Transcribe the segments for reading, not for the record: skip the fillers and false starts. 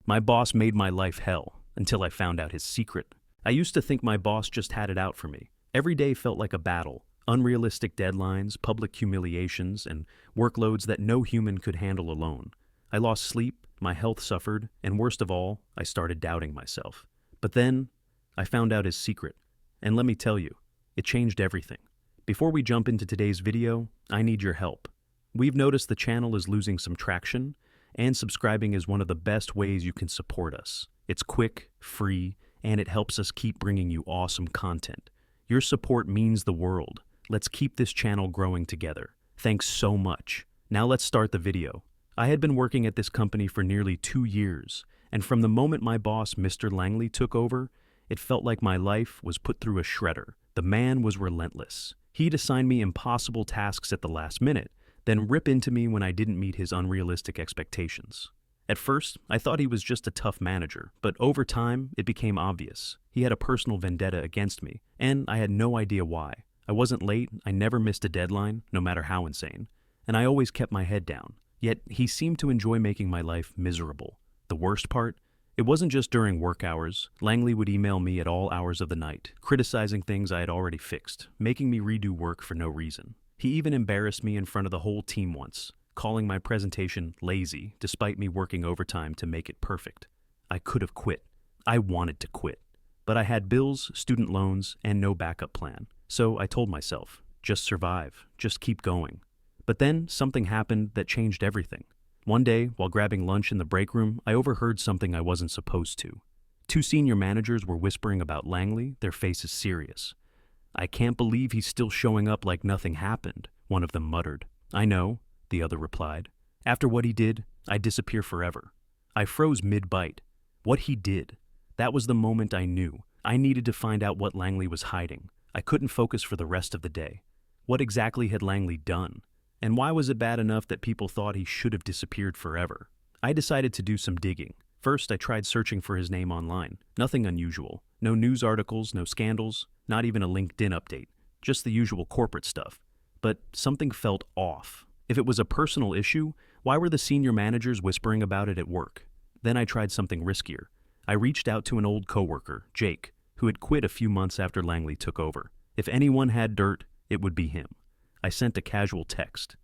My boss made my life hell until I found out his secret. I used to think my boss just had it out for me. Every day felt like a battle, unrealistic deadlines, public humiliations, and workloads that no human could handle alone. I lost sleep, my health suffered, and worst of all, I started doubting myself. But then, I found out his secret. And let me tell you, it changed everything. Before we jump into today's video, I need your help. We've noticed the channel is losing some traction, and subscribing is one of the best ways you can support us. It's quick, free, and it helps us keep bringing you awesome content. Your support means the world. Let's keep this channel growing together. Thanks so much. Now let's start the video. I had been working at this company for nearly 2 years, and from the moment my boss, Mr. Langley, took over, it felt like my life was put through a shredder. The man was relentless. He'd assign me impossible tasks at the last minute, then rip into me when I didn't meet his unrealistic expectations. At first, I thought he was just a tough manager, but over time, it became obvious. He had a personal vendetta against me, and I had no idea why. I wasn't late, I never missed a deadline, no matter how insane, and I always kept my head down. Yet, he seemed to enjoy making my life miserable. The worst part? It wasn't just during work hours. Langley would email me at all hours of the night, criticizing things I had already fixed, making me redo work for no reason. He even embarrassed me in front of the whole team once, calling my presentation lazy despite me working overtime to make it perfect. I could have quit. I wanted to quit. But I had bills, student loans, and no backup plan. So I told myself, just survive, just keep going. But then something happened that changed everything. One day, while grabbing lunch in the break room, I overheard something I wasn't supposed to. 2 senior managers were whispering about Langley, their faces serious. "I can't believe he's still showing up like nothing happened," one of them muttered. "I know," the other replied. "After what he did, I'd disappear forever." I froze mid-bite. What he did. That was the moment I knew. I needed to find out what Langley was hiding. I couldn't focus for the rest of the day. What exactly had Langley done? And why was it bad enough that people thought he should have disappeared forever? I decided to do some digging. First, I tried searching for his name online. Nothing unusual. No news articles, no scandals, not even a LinkedIn update. Just the usual corporate stuff. But something felt off. If it was a personal issue, why were the senior managers whispering about it at work? Then I tried something riskier. I reached out to an old coworker, Jake, who had quit a few months after Langley took over. If anyone had dirt, it would be him. I sent a casual text.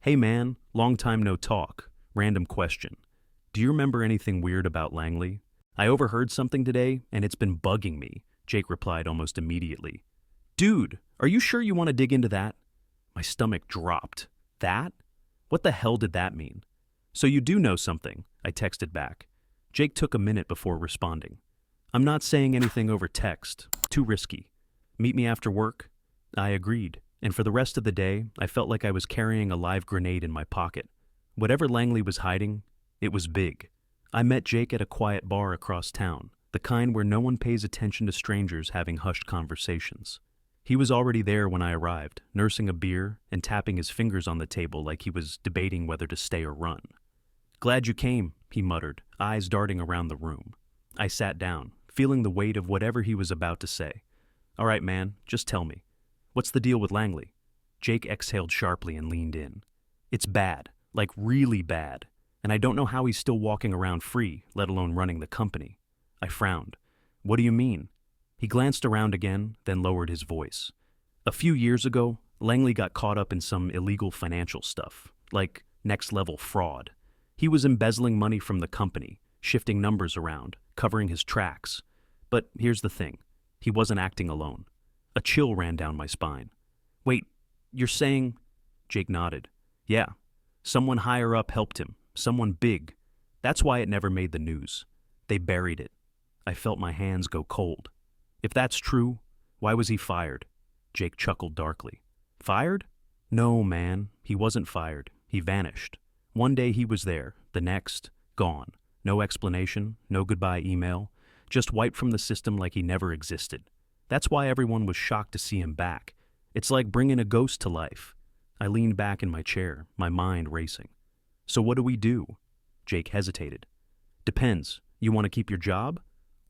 "Hey man, long time no talk. Random question. Do you remember anything weird about Langley? I overheard something today, and it's been bugging me," Jake replied almost immediately. "Dude, are you sure you want to dig into that?" My stomach dropped. That? What the hell did that mean? "So you do know something," I texted back. Jake took a minute before responding. "I'm not saying anything over text. Too risky. Meet me after work?" I agreed. And for the rest of the day, I felt like I was carrying a live grenade in my pocket. Whatever Langley was hiding, it was big. I met Jake at a quiet bar across town, the kind where no one pays attention to strangers having hushed conversations. He was already there when I arrived, nursing a beer and tapping his fingers on the table like he was debating whether to stay or run. "Glad you came," he muttered, eyes darting around the room. I sat down, feeling the weight of whatever he was about to say. "All right, man, just tell me. What's the deal with Langley?" Jake exhaled sharply and leaned in. "It's bad, like really bad, and I don't know how he's still walking around free, let alone running the company." I frowned. "What do you mean?" He glanced around again, then lowered his voice. "A few years ago, Langley got caught up in some illegal financial stuff, like next-level fraud. He was embezzling money from the company, shifting numbers around, covering his tracks. But here's the thing, he wasn't acting alone. A chill ran down my spine. "Wait, you're saying—" Jake nodded. "Yeah, someone higher up helped him, someone big. That's why it never made the news. They buried it." I felt my hands go cold. "If that's true, why was he fired?" Jake chuckled darkly. "Fired? No, man, he wasn't fired. He vanished. One day he was there, the next, gone. No explanation, no goodbye email, just wiped from the system like he never existed. That's why everyone was shocked to see him back. It's like bringing a ghost to life." I leaned back in my chair, my mind racing. "So what do we do?" Jake hesitated. "Depends. You want to keep your job?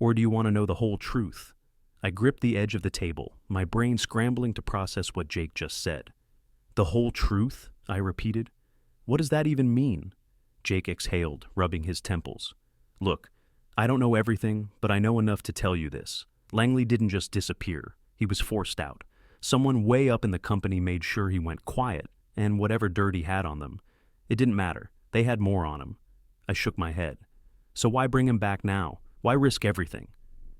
Or do you want to know the whole truth?" I gripped the edge of the table, my brain scrambling to process what Jake just said. "The whole truth?" I repeated. "What does that even mean?" Jake exhaled, rubbing his temples. "Look, I don't know everything, but I know enough to tell you this. Langley didn't just disappear. He was forced out. Someone way up in the company made sure he went quiet, and whatever dirt he had on them, it didn't matter. They had more on him. I shook my head. So why bring him back now? Why risk everything?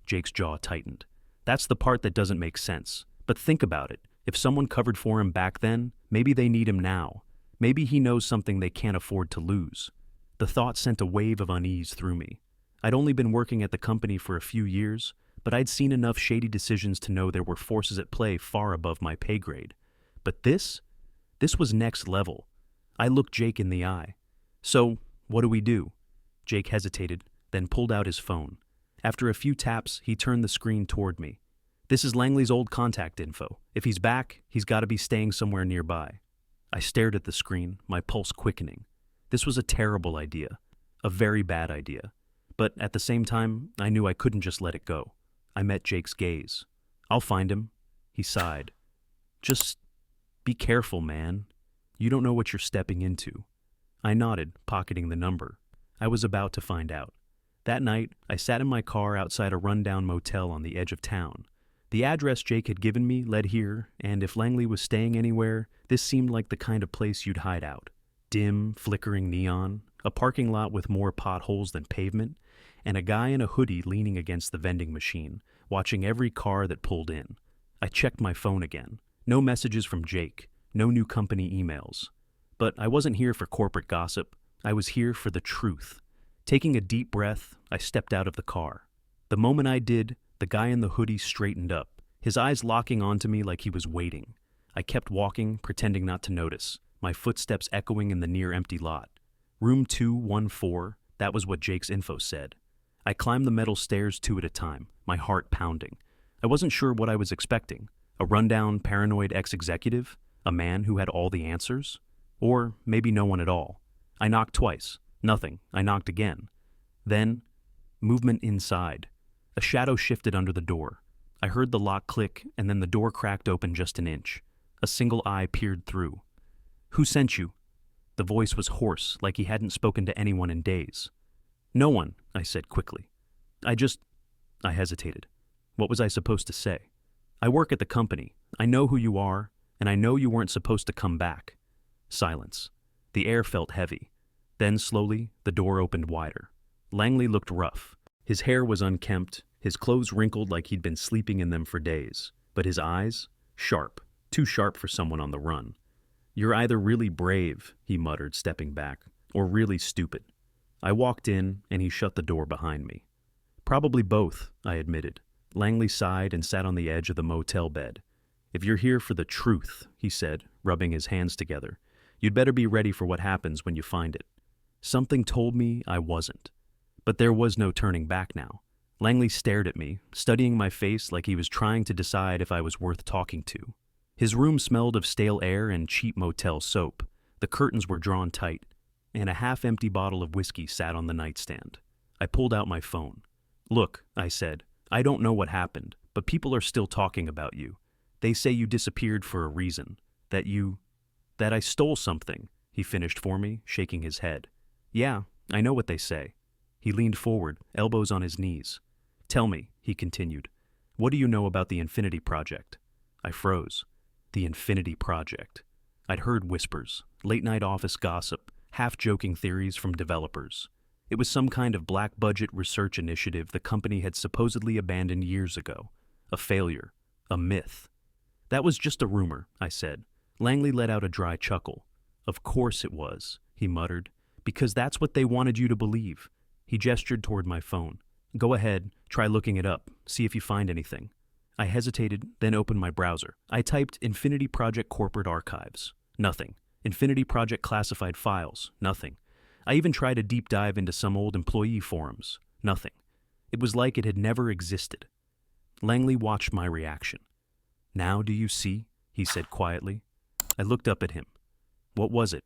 Jake's jaw tightened. That's the part that doesn't make sense. But think about it. If someone covered for him back then, maybe they need him now. Maybe he knows something they can't afford to lose. The thought sent a wave of unease through me. I'd only been working at the company for a few years, but I'd seen enough shady decisions to know there were forces at play far above my pay grade. But this was next level. I looked Jake in the eye. So, what do we do? Jake hesitated, then pulled out his phone. After a few taps, he turned the screen toward me. This is Langley's old contact info. If he's back, he's got to be staying somewhere nearby. I stared at the screen, my pulse quickening. This was a terrible idea. A very bad idea. But at the same time, I knew I couldn't just let it go. I met Jake's gaze. I'll find him. He sighed. Just be careful, man. You don't know what you're stepping into. I nodded, pocketing the number. I was about to find out. That night, I sat in my car outside a rundown motel on the edge of town. The address Jake had given me led here, and if Langley was staying anywhere, this seemed like the kind of place you'd hide out. Dim, flickering neon, a parking lot with more potholes than pavement, and a guy in a hoodie leaning against the vending machine, watching every car that pulled in. I checked my phone again. No messages from Jake, no new company emails. But I wasn't here for corporate gossip. I was here for the truth. Taking a deep breath, I stepped out of the car. The moment I did, the guy in the hoodie straightened up, his eyes locking onto me like he was waiting. I kept walking, pretending not to notice, my footsteps echoing in the near-empty lot. Room 214, that was what Jake's info said. I climbed the metal stairs 2 at a time, my heart pounding. I wasn't sure what I was expecting. A rundown, paranoid ex-executive? A man who had all the answers? Or maybe no one at all. I knocked twice. Nothing. I knocked again. Then, movement inside. A shadow shifted under the door. I heard the lock click, and then the door cracked open just an inch. A single eye peered through. "Who sent you?" The voice was hoarse, like he hadn't spoken to anyone in days. "No one," I said quickly. I hesitated. What was I supposed to say? "I work at the company. I know who you are, and I know you weren't supposed to come back." Silence. The air felt heavy. Then, slowly, the door opened wider. Langley looked rough. His hair was unkempt, his clothes wrinkled like he'd been sleeping in them for days. But his eyes? Sharp. Too sharp for someone on the run. "You're either really brave," he muttered, stepping back, "or really stupid." I walked in, and he shut the door behind me. "Probably both," I admitted. Langley sighed and sat on the edge of the motel bed. "If you're here for the truth," he said, rubbing his hands together, "you'd better be ready for what happens when you find it." Something told me I wasn't. But there was no turning back now. Langley stared at me, studying my face like he was trying to decide if I was worth talking to. His room smelled of stale air and cheap motel soap. The curtains were drawn tight, and a half-empty bottle of whiskey sat on the nightstand. I pulled out my phone. "Look," I said, "I don't know what happened, but people are still talking about you. They say you disappeared for a reason. That I stole something," he finished for me, shaking his head. "Yeah, I know what they say." He leaned forward, elbows on his knees. "Tell me," he continued, "what do you know about the Infinity Project?" I froze. The Infinity Project. I'd heard whispers, late-night office gossip, half-joking theories from developers. It was some kind of black-budget research initiative the company had supposedly abandoned years ago. A failure. A myth. "That was just a rumor," I said. Langley let out a dry chuckle. "Of course it was," he muttered, "because that's what they wanted you to believe." He gestured toward my phone. "Go ahead, try looking it up, see if you find anything." I hesitated, then opened my browser. I typed Infinity Project Corporate Archives. Nothing. Infinity Project Classified Files. Nothing. I even tried a deep dive into some old employee forums. Nothing. It was like it had never existed. Langley watched my reaction. "Now do you see?" he said quietly. I looked up at him. "What was it?"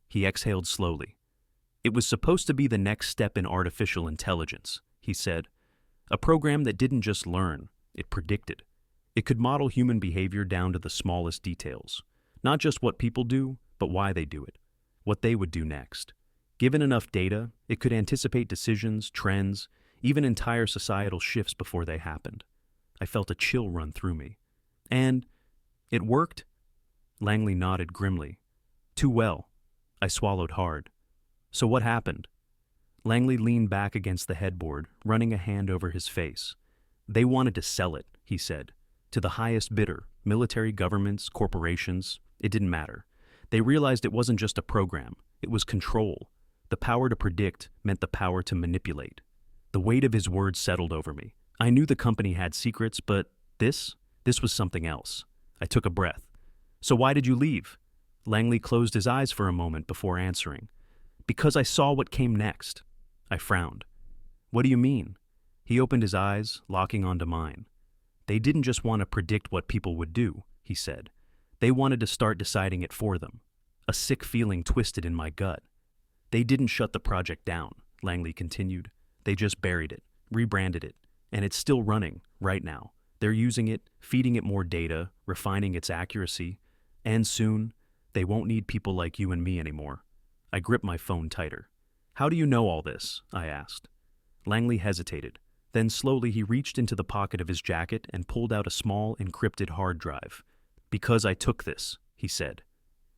He exhaled slowly. "It was supposed to be the next step in artificial intelligence," he said. "A program that didn't just learn, it predicted. It could model human behavior down to the smallest details. Not just what people do, but why they do it. What they would do next. Given enough data, it could anticipate decisions, trends, even entire societal shifts before they happened. I felt a chill run through me. And it worked? Langley nodded grimly. Too well. I swallowed hard. So what happened? Langley leaned back against the headboard, running a hand over his face. They wanted to sell it, he said. To the highest bidder, military, governments, corporations, it didn't matter. They realized it wasn't just a program, it was control. The power to predict meant the power to manipulate. The weight of his words settled over me. I knew the company had secrets, but this was something else. I took a breath. So why did you leave? Langley closed his eyes for a moment before answering. Because I saw what came next. I frowned. What do you mean? He opened his eyes, locking onto mine. They didn't just want to predict what people would do, he said. They wanted to start deciding it for them. A sick feeling twisted in my gut. They didn't shut the project down, Langley continued. They just buried it, rebranded it, and it's still running right now. They're using it, feeding it more data, refining its accuracy, and soon, they won't need people like you and me anymore. I gripped my phone tighter. How do you know all this? I asked. Langley hesitated. Then slowly he reached into the pocket of his jacket and pulled out a small, encrypted hard drive. Because I took this, he said.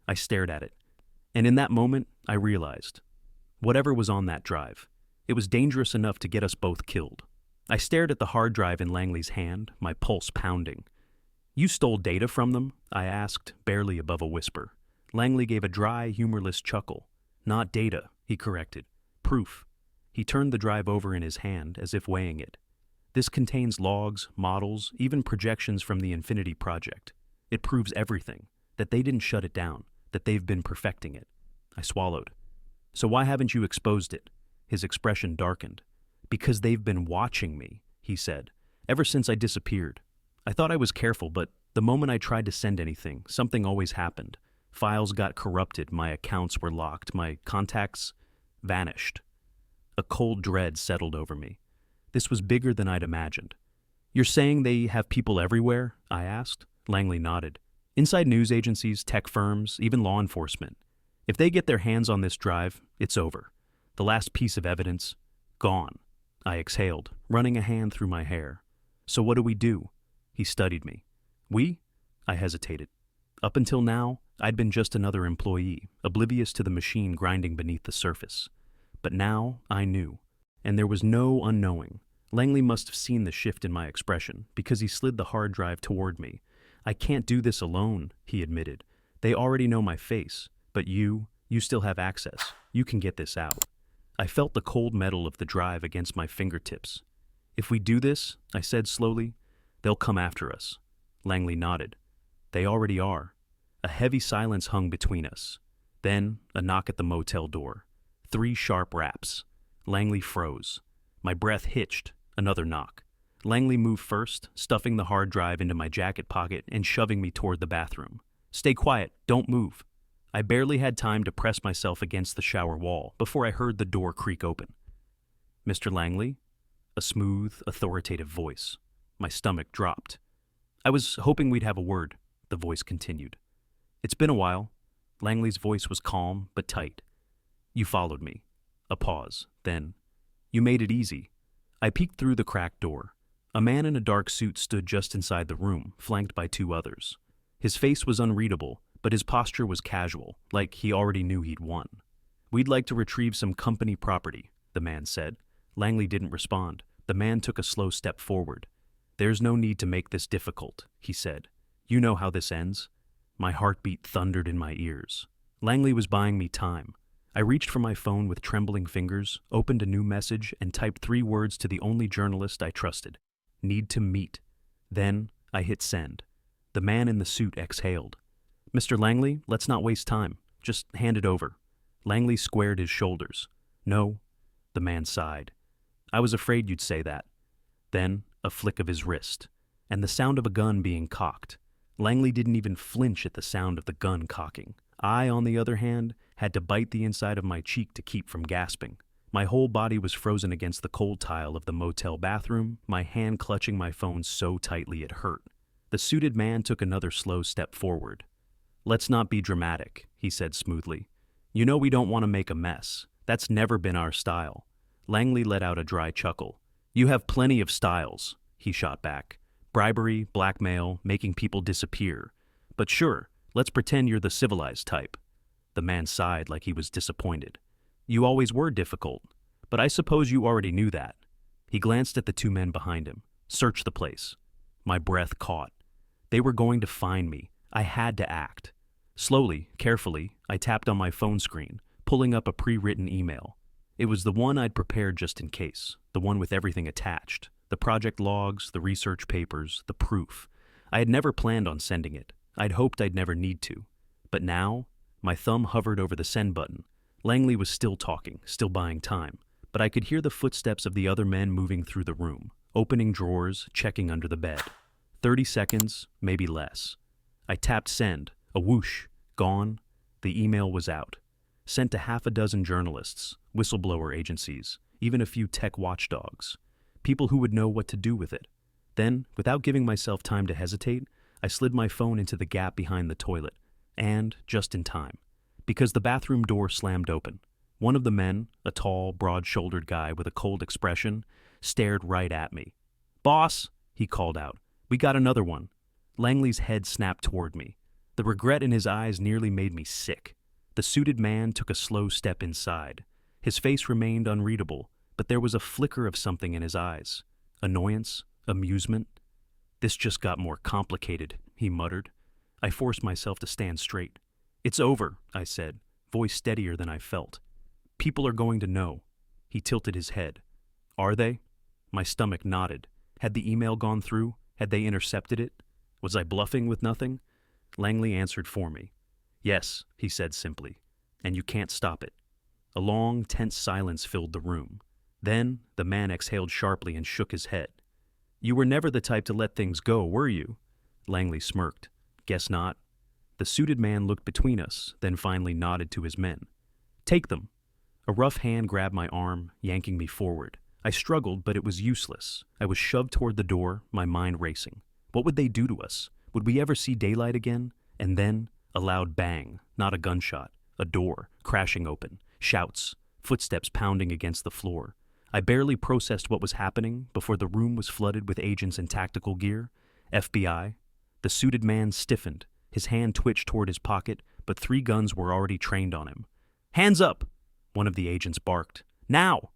I stared at it. And in that moment, I realized. Whatever was on that drive, it was dangerous enough to get us both killed. I stared at the hard drive in Langley's hand, my pulse pounding. You stole data from them? I asked, barely above a whisper. Langley gave a dry, humorless chuckle. Not data, he corrected. Proof. He turned the drive over in his hand as if weighing it. This contains logs, models, even projections from the Infinity Project. It proves everything, that they didn't shut it down, that they've been perfecting it. I swallowed. So why haven't you exposed it? His expression darkened. Because they've been watching me, he said, ever since I disappeared. I thought I was careful, but the moment I tried to send anything, something always happened. Files got corrupted, my accounts were locked, my contacts vanished. A cold dread settled over me. This was bigger than I'd imagined. You're saying they have people everywhere? I asked. Langley nodded. Inside news agencies, tech firms, even law enforcement. If they get their hands on this drive, it's over. The last piece of evidence, gone. I exhaled, running a hand through my hair. So what do we do? He studied me. We? I hesitated. Up until now, I'd been just another employee, oblivious to the machine grinding beneath the surface. But now I knew, and there was no unknowing. Langley must have seen the shift in my expression, because he slid the hard drive toward me. I can't do this alone, he admitted. They already know my face, but you still have access. You can get this out. I felt the cold metal of the drive against my fingertips. If we do this, I said slowly, they'll come after us. Langley nodded. They already are. A heavy silence hung between us. Then, a knock at the motel door. 3 sharp raps. Langley froze. My breath hitched. Another knock. Langley moved first, stuffing the hard drive into my jacket pocket and shoving me toward the bathroom. Stay quiet. Don't move. I barely had time to press myself against the shower wall before I heard the door creak open. Mr. Langley? A smooth, authoritative voice. My stomach dropped. I was hoping we'd have a word, the voice continued. It's been a while. Langley's voice was calm but tight. You followed me. A pause. Then, you made it easy. I peeked through the cracked door. A man in a dark suit stood just inside the room, flanked by 2 others. His face was unreadable, but his posture was casual, like he already knew he'd won. We'd like to retrieve some company property, the man said. Langley didn't respond. The man took a slow step forward. There's no need to make this difficult, he said. You know how this ends. My heartbeat thundered in my ears. Langley was buying me time. I reached for my phone with trembling fingers, opened a new message, and typed 3 words to the only journalist I trusted. Need to meet. Then I hit send. The man in the suit exhaled. Mr. Langley, let's not waste time. Just hand it over. Langley squared his shoulders. No. The man sighed. I was afraid you'd say that. Then a flick of his wrist, and the sound of a gun being cocked. Langley didn't even flinch at the sound of the gun cocking. I, on the other hand, had to bite the inside of my cheek to keep from gasping. My whole body was frozen against the cold tile of the motel bathroom, my hand clutching my phone so tightly it hurt. The suited man took another slow step forward. Let's not be dramatic, he said smoothly. You know we don't want to make a mess. That's never been our style. Langley let out a dry chuckle. "You have plenty of styles," he shot back. "Bribery, blackmail, making people disappear. But sure, let's pretend you're the civilized type." The man sighed like he was disappointed. "You always were difficult, but I suppose you already knew that." He glanced at the two men behind him. "Search the place." My breath caught. They were going to find me. I had to act. Slowly, carefully, I tapped on my phone screen, pulling up a pre-written email. It was the one I'd prepared just in case, the one with everything attached, the project logs, the research papers, the proof. I had never planned on sending it. I'd hoped I'd never need to. But now, my thumb hovered over the send button. Langley was still talking, still buying time, but I could hear the footsteps of the other men moving through the room, opening drawers, checking under the bed. 30 seconds, maybe less. I tapped send, a whoosh, gone. The email was out. Sent to half a dozen journalists, whistleblower agencies, even a few tech watchdogs. People who would know what to do with it. Then, without giving myself time to hesitate, I slid my phone into the gap behind the toilet. And, just in time, because the bathroom door slammed open. One of the men, a tall, broad-shouldered guy with a cold expression, stared right at me. "Boss," he called out, "we got another one." Langley's head snapped toward me. The regret in his eyes nearly made me sick. The suited man took a slow step inside. His face remained unreadable, but there was a flicker of something in his eyes. Annoyance, amusement. "This just got more complicated," he muttered. I forced myself to stand straight. "It's over," I said, voice steadier than I felt. "People are going to know." He tilted his head. "Are they?" My stomach nodded. Had the email gone through? Had they intercepted it? Was I bluffing with nothing? Langley answered for me. "Yes," he said simply, "and you can't stop it." A long, tense silence filled the room. Then the man exhaled sharply and shook his head. "You were never the type to let things go, were you?" Langley smirked. "Guess not." The suited man looked between us, then finally nodded to his men. "Take them." A rough hand grabbed my arm, yanking me forward. I struggled, but it was useless. I was shoved toward the door, my mind racing. What would they do to us? Would we ever see daylight again? And then, a loud bang, not a gunshot, a door, crashing open, shouts, footsteps pounding against the floor. I barely processed what was happening before the room was flooded with agents in tactical gear. FBI. The suited man stiffened. His hand twitched toward his pocket, but 3 guns were already trained on him. "Hands up!" One of the agents barked. "Now!"